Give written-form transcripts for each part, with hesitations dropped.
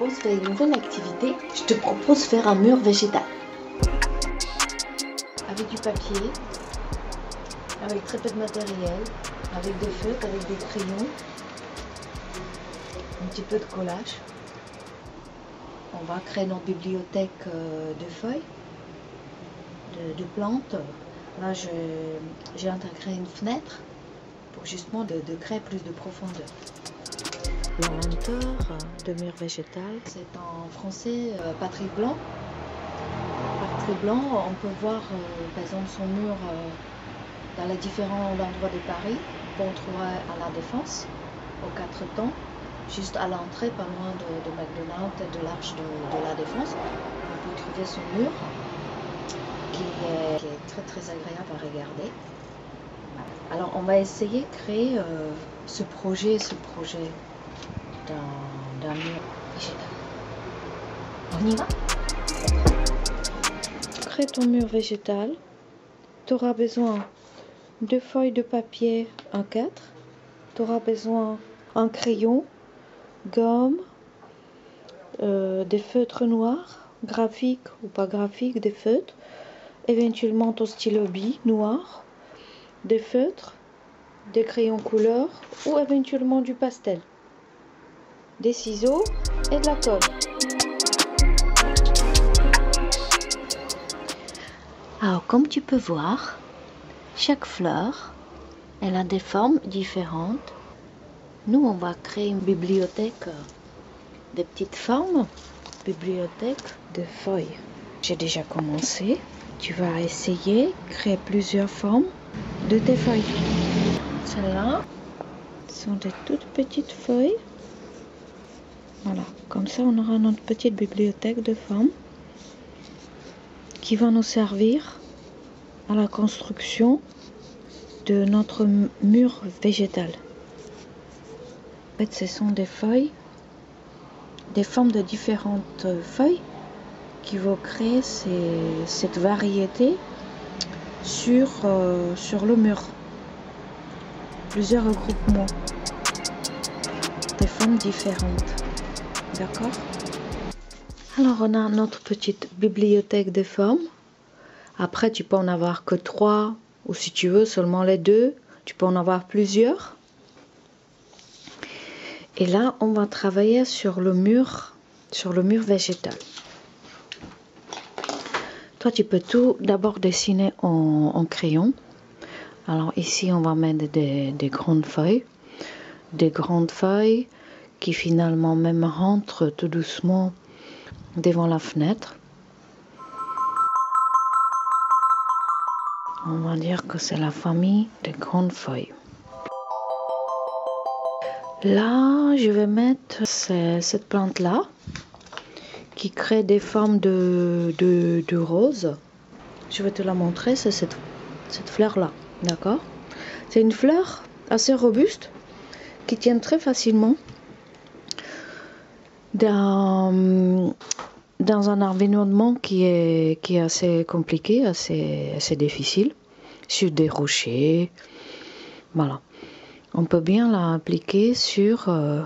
propose de faire une nouvelle activité. Je te propose de faire un mur végétal. Avec du papier, avec très peu de matériel, avec des feutres, avec des crayons, un petit peu de collage. On va créer notre bibliothèque de feuilles, de plantes. Là, j'ai intégré une fenêtre pour justement de créer plus de profondeur. L'inventeur de mur végétal, c'est en français Patrick Blanc. Patrick Blanc, on peut voir par exemple son mur dans les différents endroits de Paris. On peut le trouver à la Défense, aux 4 temps, juste à l'entrée, pas loin de McDonald's et de l'Arche de la Défense. On peut trouver son mur qui est très très agréable à regarder. Alors on va essayer de créer ce projet d'un mur végétal. On y va? Crée ton mur végétal. Tu auras besoin de feuilles de papier A4. Tu auras besoin d'un crayon, gomme, des feutres noirs, graphiques ou pas graphiques, des feutres, éventuellement ton stylo bille noir, des feutres, des crayons couleur ou éventuellement du pastel, des ciseaux et de la colle. Alors comme tu peux voir, chaque fleur, elle a des formes différentes. Nous, on va créer une bibliothèque de petites formes, bibliothèque de feuilles. J'ai déjà commencé. Tu vas essayer de créer plusieurs formes de tes feuilles. Celles-là sont des toutes petites feuilles. Voilà, comme ça on aura notre petite bibliothèque de formes qui va nous servir à la construction de notre mur végétal. En fait, ce sont des feuilles, des formes de différentes feuilles qui vont créer cette variété sur le mur. Plusieurs regroupements, des formes différentes. D'accord? Alors on a notre petite bibliothèque de formes. Après tu peux en avoir que 3 ou si tu veux seulement les 2. Tu peux en avoir plusieurs. Et là on va travailler sur le mur végétal. Toi tu peux tout d'abord dessiner en crayon. Alors ici on va mettre des grandes feuilles. Des grandes feuilles qui finalement même rentrent tout doucement devant la fenêtre. On va dire que c'est la famille des grandes feuilles. Là, je vais mettre cette plante-là qui crée des formes de rose. Je vais te la montrer, c'est cette fleur-là, d'accord? C'est une fleur assez robuste qui tient très facilement dans un environnement qui est assez compliqué, assez difficile, sur des rochers. Voilà. On peut bien l'appliquer sur le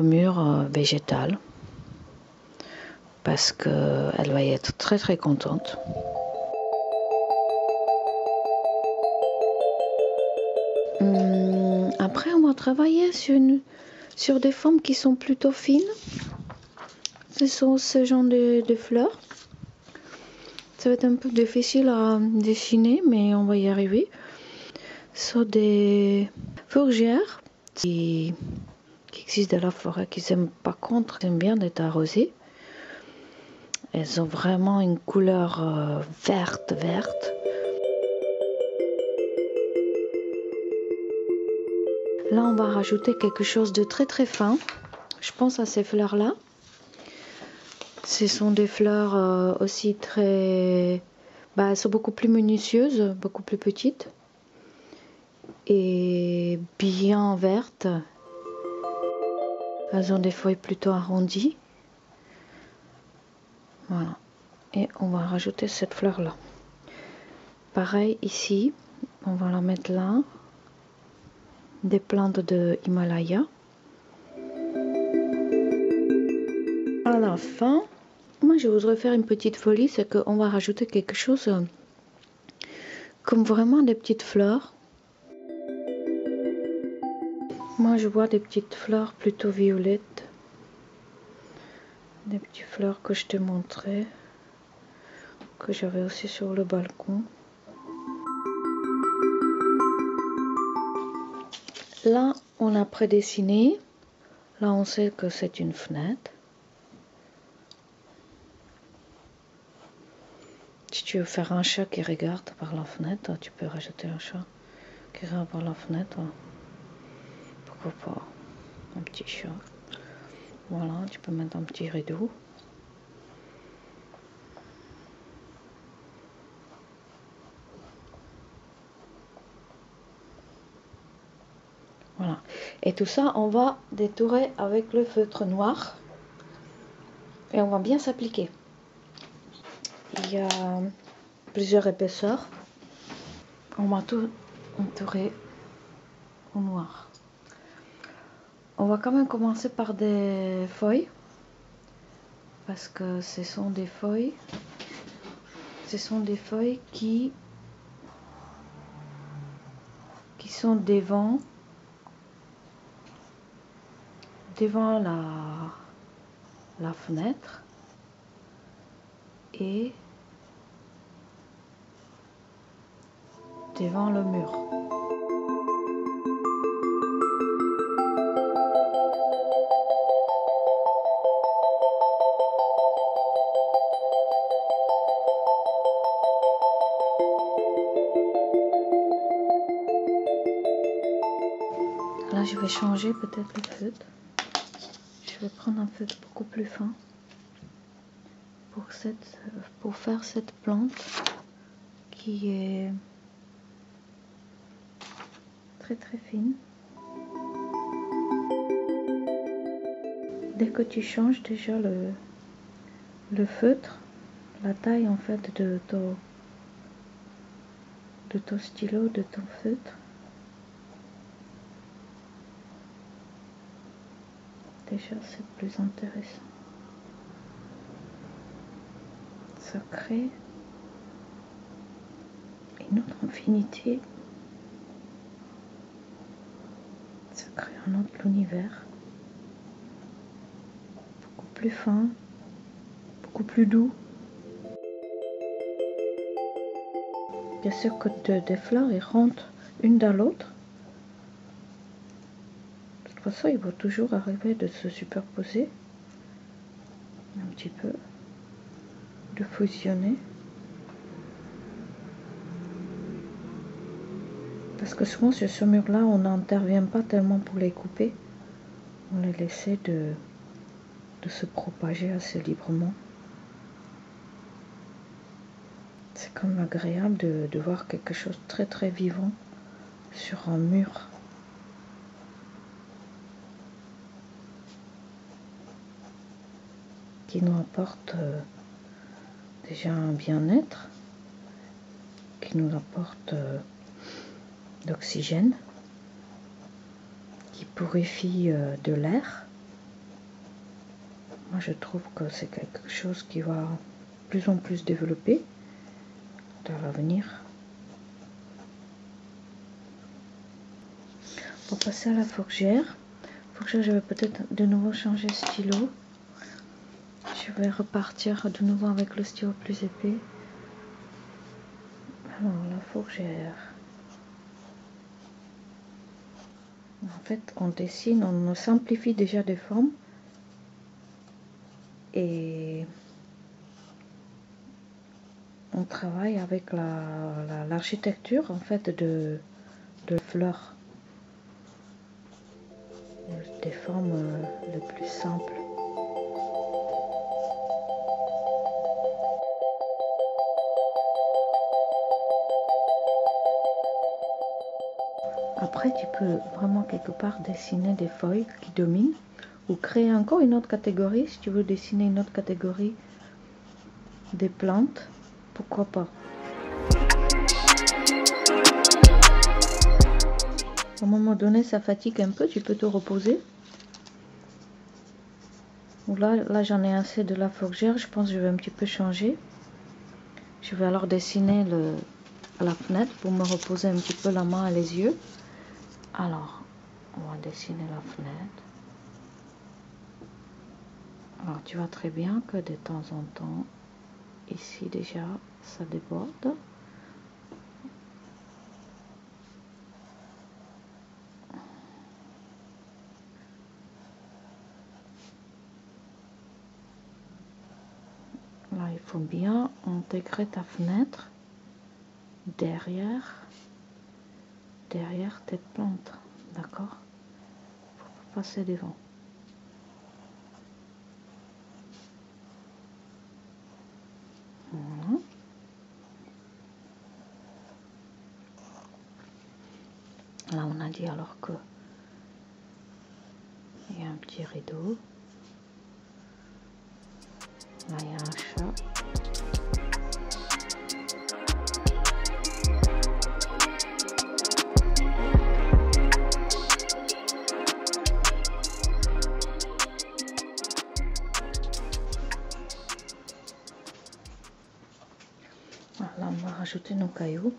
mur végétal parce qu'elle va y être très très contente. Après, on va travailler sur des formes qui sont plutôt fines. Ce sont ce genre de fleurs. Ça va être un peu difficile à dessiner, mais on va y arriver. Ce sont des fourgères qui existent dans la forêt, qui n'aiment pas contre, qui aiment bien d'être arrosées. Elles ont vraiment une couleur verte. Là, on va rajouter quelque chose de très très fin. Je pense à ces fleurs-là. Ce sont des fleurs aussi très... elles sont beaucoup plus minutieuses, beaucoup plus petites. Et bien vertes. Elles ont des feuilles plutôt arrondies. Voilà. Et on va rajouter cette fleur-là. Pareil ici, on va la mettre là. Des plantes de Himalaya. à la fin, moi je voudrais faire une petite folie, c'est qu'on va rajouter quelque chose comme vraiment des petites fleurs. Moi je vois des petites fleurs plutôt violettes. Des petites fleurs que je te montrais, que j'avais aussi sur le balcon. Là, on a prédessiné. Là, on sait que c'est une fenêtre. Si tu veux faire un chat qui regarde par la fenêtre, tu peux rajouter un chat qui regarde par la fenêtre. Pourquoi pas un petit chat. Voilà, tu peux mettre un petit rideau. Voilà. Et tout ça, on va détourer avec le feutre noir. Et on va bien s'appliquer. Il y a plusieurs épaisseurs. On va tout entourer au noir. On va quand même commencer par des feuilles. Parce que ce sont des feuilles. Ce sont des feuilles qui sont devant la fenêtre et devant le mur. Là, je vais changer peut-être le feutre. Je vais prendre un feutre beaucoup plus fin pour faire cette plante qui est très très fine. Dès que tu changes déjà le feutre, la taille en fait de ton stylo, de ton feutre, déjà c'est plus intéressant. Ça crée une autre infinité. Ça crée un autre univers. Beaucoup plus fin, beaucoup plus doux. Bien sûr que des fleurs, elles rentrent une dans l'autre. De toute façon, il va toujours arriver de se superposer un petit peu, de fusionner. Parce que souvent sur ce mur-là, on n'intervient pas tellement pour les couper. On les laissait de se propager assez librement. C'est quand même agréable de voir quelque chose de très très vivant sur un mur. Qui nous apporte déjà un bien-être, qui nous apporte d'oxygène, qui purifie de l'air. Moi je trouve que c'est quelque chose qui va plus en plus développer dans l'avenir. Pour passer à la fourchère, je vais peut-être de nouveau changer de stylo. Je vais repartir de nouveau avec le stylo plus épais. Alors la fourchère. En fait, on dessine, on simplifie déjà des formes. Et on travaille avec l'architecture en fait de fleurs. Des formes les plus simples. Après, tu peux vraiment quelque part dessiner des feuilles qui dominent ou créer encore une autre catégorie. Si tu veux dessiner une autre catégorie des plantes, pourquoi pas. À un moment donné, ça fatigue un peu, tu peux te reposer. Là j'en ai assez de la fougère, je pense que je vais un petit peu changer. Je vais alors dessiner la fenêtre pour me reposer un petit peu la main et les yeux. Alors, on va dessiner la fenêtre. Alors, tu vois très bien que de temps en temps, ici déjà, ça déborde. Là, il faut bien intégrer ta fenêtre derrière tes plantes, d'accord? Faut pas passer devant. Voilà. Là, on a dit alors que il y a un petit rideau. Là, il y a un chat. Voilà, là, on va rajouter nos cailloux.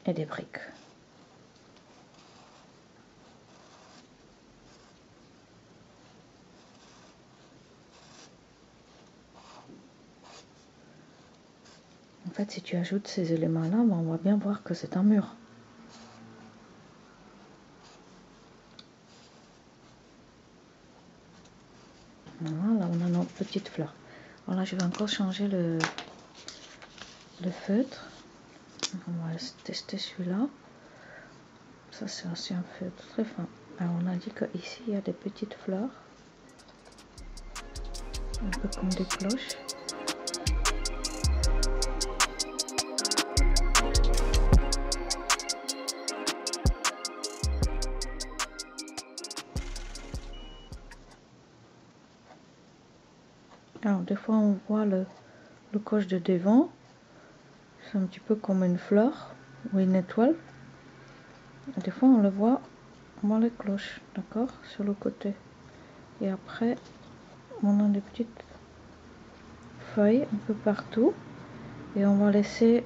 Et des briques. En fait, si tu ajoutes ces éléments-là, ben, on va bien voir que c'est un mur. Voilà, là on a notre petite fleur. Alors là, je vais encore changer le feutre. On va tester celui-là. Ça, c'est aussi un feutre très fin. Alors, on a dit qu'ici, il y a des petites fleurs. Un peu comme des cloches. Alors, des fois, on voit le coche de devant. C'est un petit peu comme une fleur ou une étoile. Et des fois, on le voit dans les cloches, d'accord, sur le côté. Et après, on a des petites feuilles un peu partout. Et on va laisser,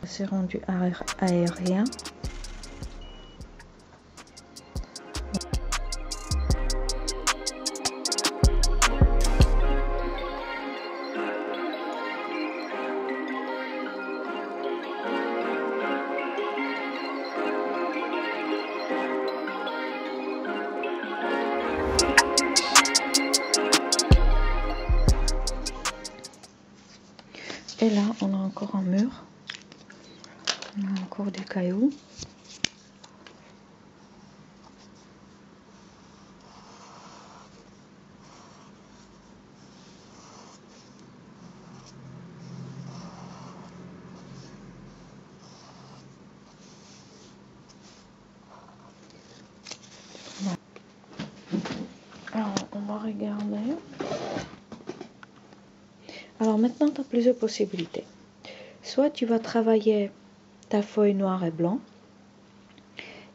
c'est rendu aérien. Et là, on a encore un mur. On a encore des cailloux. Alors, on va regarder. Alors maintenant, tu as plusieurs possibilités. Soit tu vas travailler ta feuille noire et blanc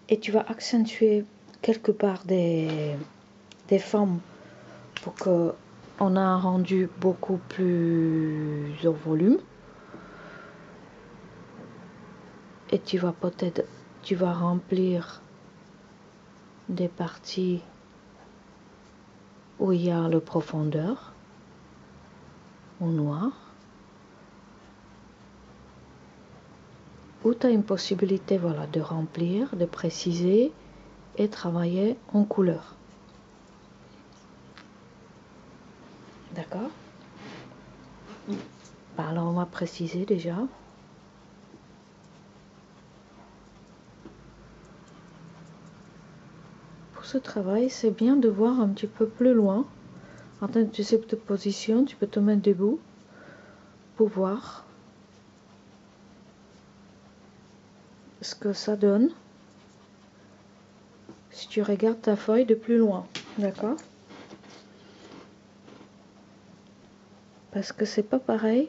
et tu vas accentuer quelque part des formes pour qu'on a un rendu beaucoup plus au volume. Et tu vas remplir des parties où il y a la profondeur au noir. Ou tu as une possibilité, voilà, de remplir, de préciser et travailler en couleur. D'accord? Alors on va préciser déjà. Pour ce travail, c'est bien de voir un petit peu plus loin. En tant que tu sais te position, tu peux te mettre debout pour voir ce que ça donne si tu regardes ta feuille de plus loin. D'accord? Parce que c'est pas pareil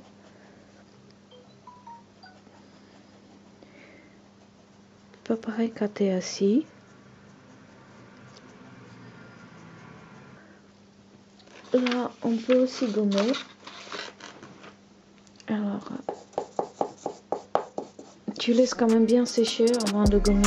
fais pareil quand tu es assis. Là, on peut aussi gommer. Alors, tu laisses quand même bien sécher avant de gommer.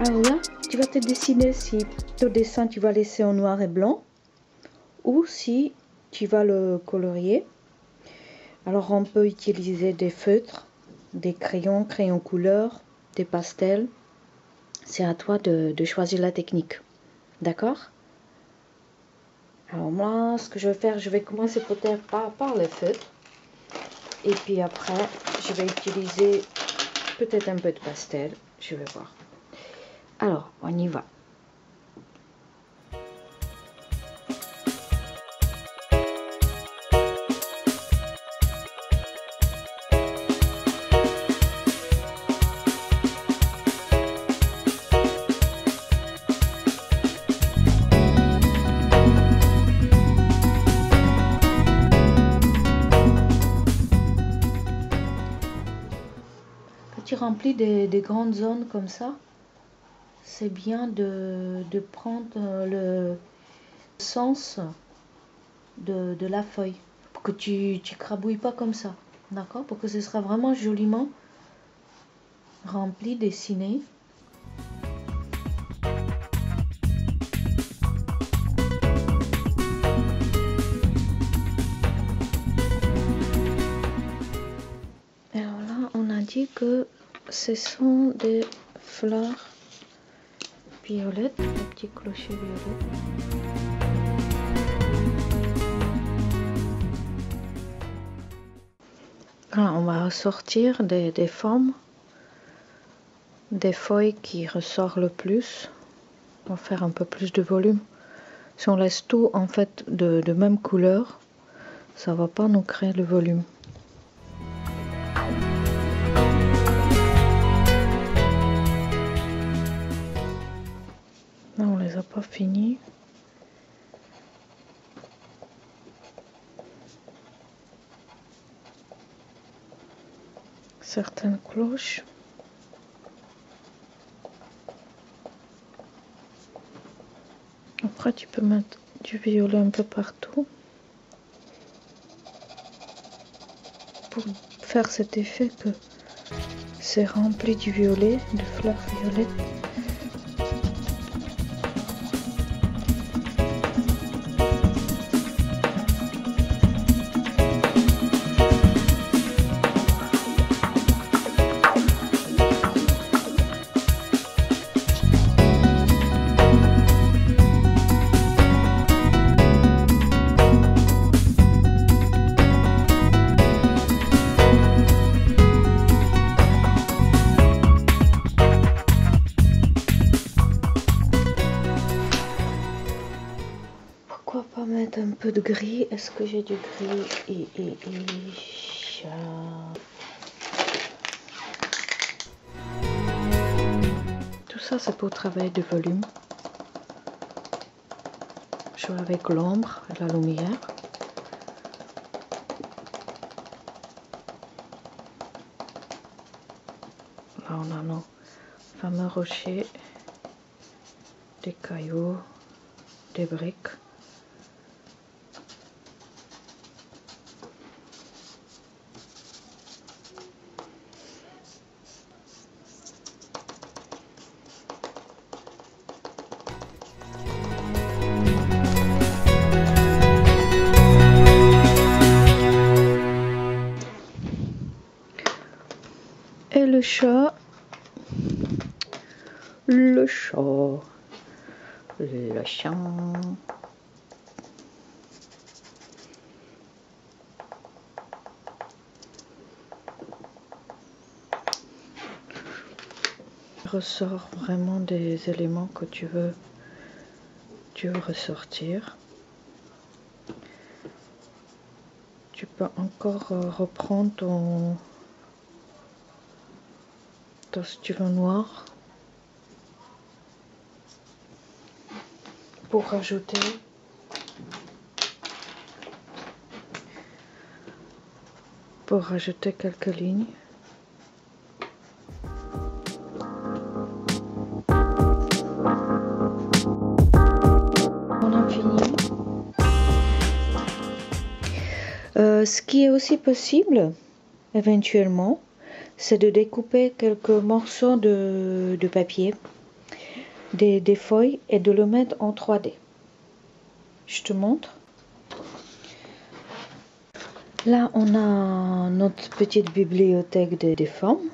Alors là, tu vas te décider si ton dessin tu vas laisser en noir et blanc ou si tu vas le colorier. Alors on peut utiliser des feutres, des crayons couleur, des pastels. C'est à toi de choisir la technique. D'accord? Alors moi, ce que je vais faire, je vais commencer peut-être par les feutres. Et puis après, je vais utiliser peut-être un peu de pastel. Je vais voir. Alors, on y va. Tu remplis des grandes zones comme ça, c'est bien de prendre le sens de la feuille pour que tu crabouilles pas comme ça, d'accord, pour que ce sera vraiment joliment rempli, dessiné. Alors là, on a dit que ce sont des fleurs violettes, un petit clocher violet. Là, on va ressortir des formes, des feuilles qui ressortent le plus. On va faire un peu plus de volume. Si on laisse tout en fait de même couleur, ça va pas nous créer le volume. Là, on les a pas finis. Certaines cloches. Après, tu peux mettre du violet un peu partout pour faire cet effet que c'est rempli du violet, de fleurs violettes. Pourquoi pas mettre un peu de gris? Est-ce que j'ai du gris? Tout ça, c'est pour travailler de volume. Jouer avec l'ombre et la lumière. Là, on a nos fameux rochers, des cailloux, des briques. Et le chat, le chant. Ressort vraiment des éléments que tu veux ressortir. Tu peux encore reprendre au stylo noir pour rajouter quelques lignes. On a fini. Ce qui est aussi possible, éventuellement, c'est de découper quelques morceaux de papier, des feuilles, et de le mettre en 3D. Je te montre. Là, on a notre petite bibliothèque des formes.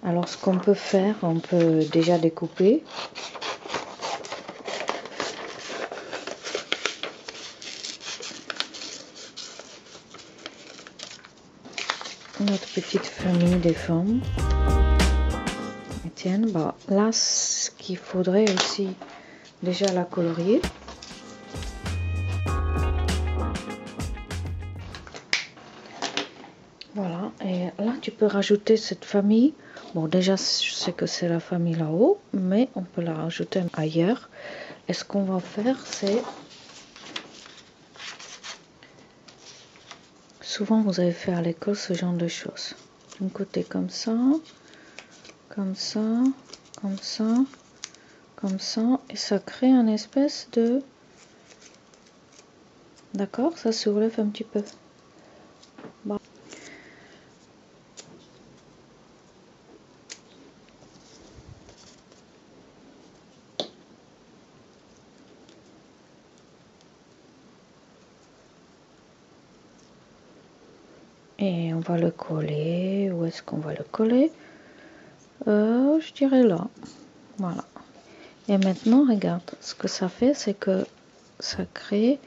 Alors, ce qu'on peut faire, on peut déjà découper. Notre petite famille des formes. Et tiens, bah, là, ce qu'il faudrait aussi déjà la colorier. Voilà, et là tu peux rajouter cette famille. Bon, déjà je sais que c'est la famille là-haut, mais on peut la rajouter ailleurs. Et ce qu'on va faire, c'est... Souvent vous avez fait à l'école ce genre de choses. D'un côté comme ça, comme ça, comme ça, comme ça. Et ça crée une espèce de... D'accord, ça se soulève un petit peu. Bon. Et on va le coller. Où est-ce qu'on va le coller? Je dirais là. Voilà. Et maintenant, regarde. Ce que ça fait, c'est que ça crée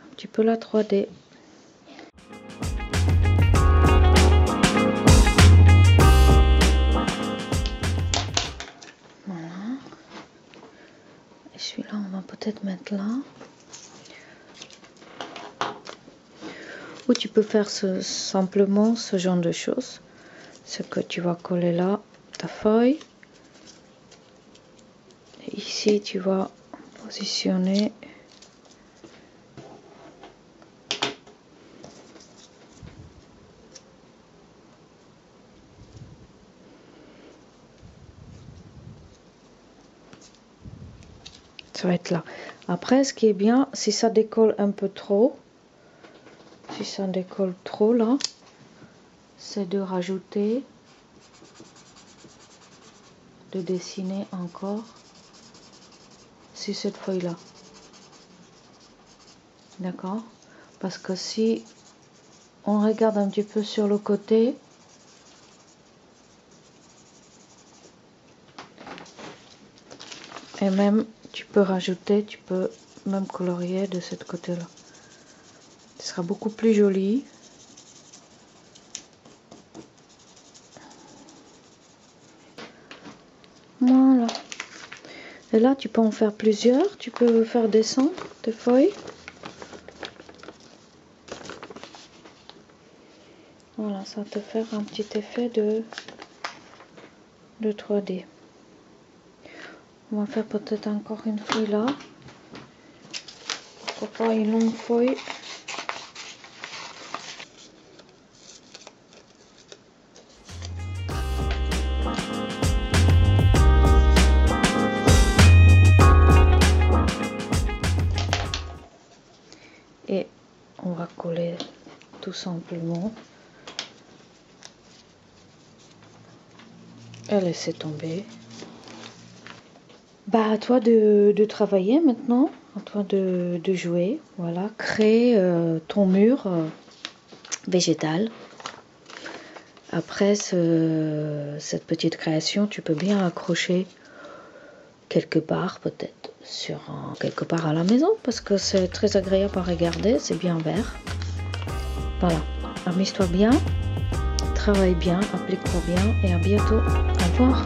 un petit peu la 3D. Voilà. Et celui-là, on va peut-être mettre là. Ou tu peux faire simplement ce genre de choses. C'est que tu vas coller là ta feuille. Et ici, tu vas positionner ça va être là. Après, ce qui est bien, si ça décolle un peu trop, si ça décolle trop là, c'est de rajouter, de dessiner encore sur cette feuille là. D'accord? Parce que si on regarde un petit peu sur le côté, et même tu peux rajouter, tu peux même colorier de ce côté là. Ce sera beaucoup plus joli. Voilà. Et là, tu peux en faire plusieurs. Tu peux faire descendre tes feuilles. Voilà, ça va te faire un petit effet de 3D. On va faire peut-être encore une feuille là. Pourquoi pas une longue feuille. Et on va coller tout simplement et laisser tomber. Bah, à toi de travailler maintenant, à toi de jouer. Voilà, créer ton mur végétal. Après cette petite création, tu peux bien accrocher quelque part, peut-être sur quelque part à la maison, parce que c'est très agréable à regarder, c'est bien vert. Voilà, amuse-toi bien, travaille bien, applique-toi bien, et à bientôt. Au revoir.